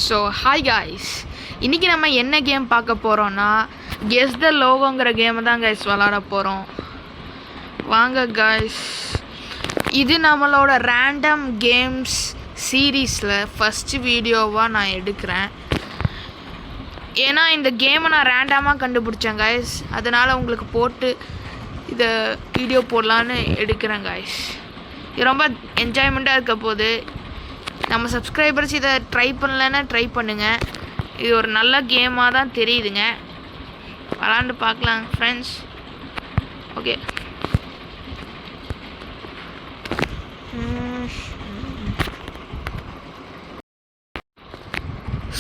So hi guys, இன்றைக்கி நம்ம என்ன கேம் பார்க்க போகிறோன்னா கெஸ் த லோகோங்கிற கேமை தான் காய்ஸ் விளாட போகிறோம். வாங்க காய்ஸ், இது நம்மளோட ரேண்டம் கேம்ஸ் சீரீஸில் ஃபஸ்ட்டு வீடியோவாக நான் எடுக்கிறேன். ஏன்னா இந்த கேமை நான் ரேண்டமாக கண்டுபிடிச்சேன் காய்ஸ், அதனால் உங்களுக்கு போட்டு இதை வீடியோ போடலான்னு எடுக்கிறேன் காய்ஸ். இது ரொம்ப என்ஜாய்மெண்ட்டாக இருக்க போது. நம்ம சப்ஸ்கிரைபர்ஸ் இதை ட்ரை பண்ணலன்னா ட்ரை பண்ணுங்கள். இது ஒரு நல்ல கேமாக தான் தெரியுதுங்க. விளாண்டு பார்க்கலாம் friends. Okay,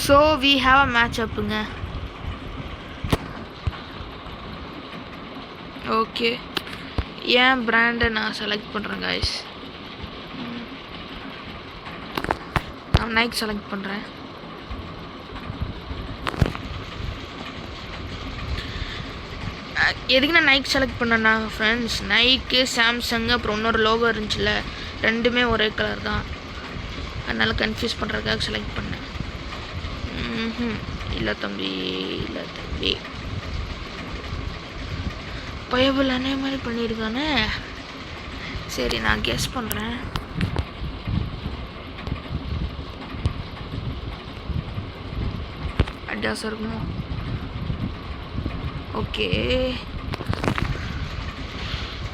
so we have a match அப்புங்க. ஓகே, ஏன் பிராண்டை நான் செலக்ட் பண்ணுறேன் காய்ஸ். நான் நைக் செலக்ட் பண்ணுறேன். எதுக்கு நான் நைக் செலக்ட் பண்ணேன்னா ஃப்ரெண்ட்ஸ், நைக்கு சாம்சங் அப்புறம் இன்னொரு லோகோ இருந்துச்சுல, ரெண்டுமே ஒரே கலர் தான், அதனால் கன்ஃபியூஸ் பண்ணுறதுக்காக செலக்ட் பண்ணேன். இல்லை தம்பி, இல்லை தம்பி, பயபுல் அதே மாதிரி பண்ணியிருக்கானே. சரி, நான் கெஸ் பண்ணுறேன். அட்ரஸ் இருக்குமோ? Okay,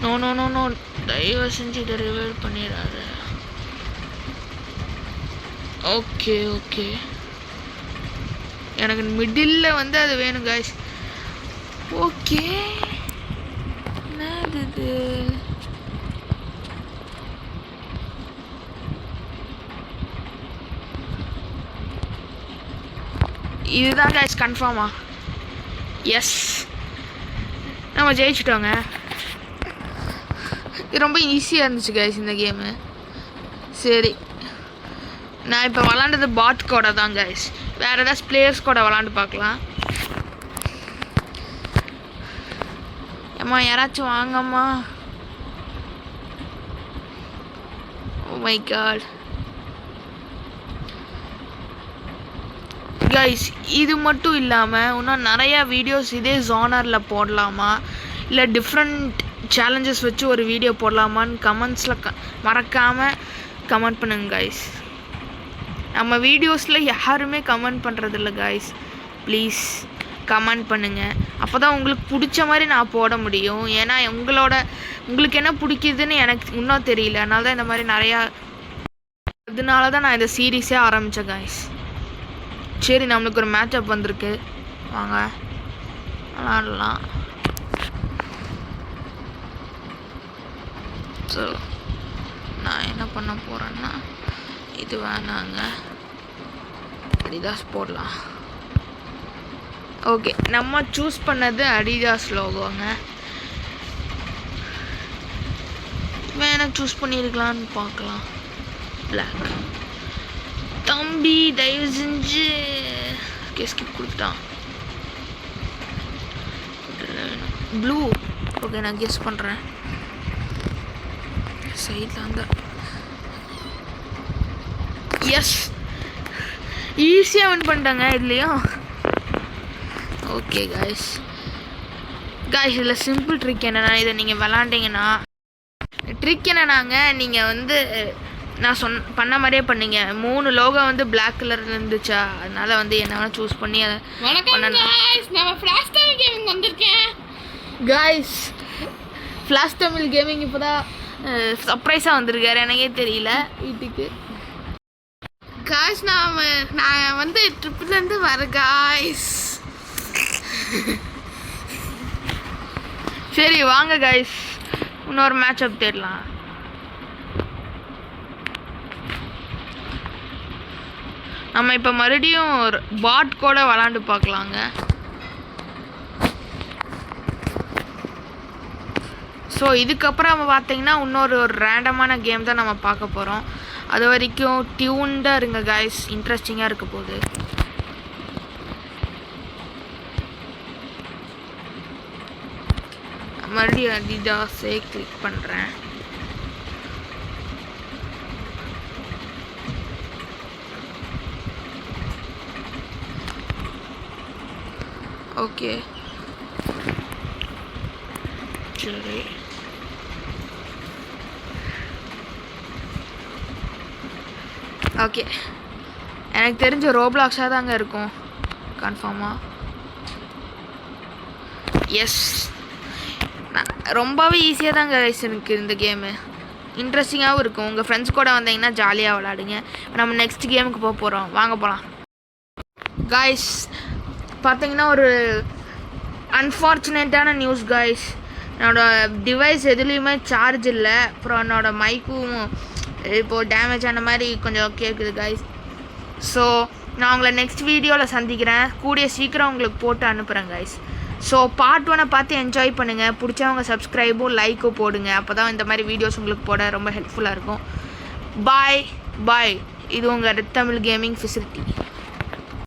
no no no no, தயவு செஞ்சு இதை ரிவைவ் பண்ணிடாது. ஓகே ஓகே, எனக்கு மிடில் வந்து அது வேணும் காய்ஸ். ஓகே, என்னது இது? இதுதான் காய்ஸ் கன்ஃபார்மா? எஸ், நம்ம ஜெயிச்சிட்டோங்க. இது ரொம்ப ஈஸியாக இருந்துச்சு காய்ஸ் இந்த கேமு. சரி, நான் இப்போ விளாண்டது பாட் கூட தான் காய்ஸ். வேறு ஏதாச்சும் பிளேயர்ஸ் கூட விளாண்டு பார்க்கலாம். ஏம்மா யாராச்சும் வாங்கம்மா. ஓ மை காட் கைஸ், இது மட்டும் இல்லாமல் இன்னும் நிறையா வீடியோஸ் இதே ஜானரில் போடலாமா, இல்லை டிஃப்ரெண்ட் சேலஞ்சஸ் வச்சு ஒரு வீடியோ போடலாமான்னு கமெண்ட்ஸில் மறக்காமல் கமெண்ட் பண்ணுங்க கைஸ். நம்ம வீடியோஸில் யாருமே கமெண்ட் பண்ணுறதில்ல கைஸ், ப்ளீஸ் கமெண்ட் பண்ணுங்கள். அப்போ தான் உங்களுக்கு பிடிச்ச மாதிரி நான் போட முடியும். ஏன்னா உங்களுக்கு என்ன பிடிக்குதுன்னு எனக்கு இன்னும் தெரியல, அதனால தான் இந்த மாதிரி நிறையா, அதனால தான் நான் இந்த சீரீஸே ஆரம்பித்தேன் கைஸ். சரி, நம்மளுக்கு ஒரு மேட்ச் அப் வந்திருக்கு, வாங்க விளாடலாம். ஸோ நான் என்ன பண்ண போகிறேன்னா, இது வேணாங்க, அடிதாஸ் போடலாம். ஓகே, நம்ம சூஸ் பண்ணது அடிதாஸ் லோகோங்க. வேணா சூஸ் பண்ணியிருக்கலான்னு பார்க்கலாம். பிளாக் தம்பி தயவு செஞ்சு ஸ்கிப் கொடுத்துட்டான். ப்ளூ. ஓகே, நான் கெஸ் பண்ணுறேன். சைடில் அந்த எஸ், ஈஸியாக வின் பண்ணிட்டாங்க இதுலேயும். ஓகே காய்ஸ், இதில் சிம்பிள் ட்ரிக் என்னென்னா, இதை நீங்கள் விளாண்டிங்கன்னா, ட்ரிக் என்னன்னாங்க, நீங்கள் வந்து நான் பண்ண மாதிரியே பண்ணீங்க. 3 லோகோ வந்து பிளாக் கலர் இருந்துச்சா, அதனால வந்து என்ன வேணால் சூஸ் பண்ணி அதை காய்ஸ். ஃப்ளாஷ் தமிழ் கேமிங் இப்போ தான் சர்ப்ரைஸாக வந்திருக்காரு, எனக்கே தெரியல வீட்டுக்கு காய்ஸ். நான் வந்து ட்ரிப்லேருந்து வர காய்ஸ். சரி வாங்க காய்ஸ், இன்னொரு மேட்ச் அப் தேடலாம். நம்ம இப்போ மறுபடியும் பாட் கூட விளாண்டு பார்க்கலாங்க. ஸோ இதுக்கப்புறம் நம்ம பார்த்தீங்கன்னா இன்னொரு ரேண்டமான கேம் தான் நம்ம பார்க்க போகிறோம். அது வரைக்கும் டியூன்டாக இருங்க காய்ஸ், இன்ட்ரெஸ்டிங்காக இருக்க போகுது. மறுபடியும் அடிடாஸே கிளிக் பண்ணுறேன். ஓகே சரி. ஓகே எனக்கு தெரிஞ்ச ரோப்ளாக்ஸாக தாங்க இருக்கும் கன்ஃபார்மாக. எஸ் ரொம்பவே ஈஸியாக தாங்க எனக்கு இந்த கேமு. இன்ட்ரெஸ்டிங்காகவும் இருக்கும். உங்கள் ஃப்ரெண்ட்ஸ் கூட வந்தீங்கன்னா ஜாலியாக விளாடுங்க. நம்ம நெக்ஸ்ட் கேமுக்கு போக போகிறோம். வாங்க போகலாம். காய்ஸ் பார்த்தீங்கன்னா ஒரு அன்ஃபார்ச்சுனேட்டான நியூஸ் காய்ஸ். என்னோடய டிவைஸ் எதுலேயுமே சார்ஜ் இல்லை. அப்புறம் என்னோடய மைக்கும் இப்போது டேமேஜ் ஆன மாதிரி கொஞ்சம் கேட்குது காய்ஸ். ஸோ நான் உங்களை நெக்ஸ்ட் வீடியோவில் சந்திக்கிறேன். கூடிய சீக்கிரம் உங்களுக்கு போட்டு அனுப்புகிறேன் காய்ஸ். ஸோ பார்ட் 1 பார்த்து என்ஜாய் பண்ணுங்கள். பிடிச்சவங்க சப்ஸ்கிரைபும் லைக்கும் போடுங்க. அப்போ தான் இந்த மாதிரி வீடியோஸ் உங்களுக்கு போட ரொம்ப ஹெல்ப்ஃபுல்லாக இருக்கும். பாய் பாய். இது உங்கள் ரெட் தமிழ் கேமிங் ஃபெசிலிட்டி.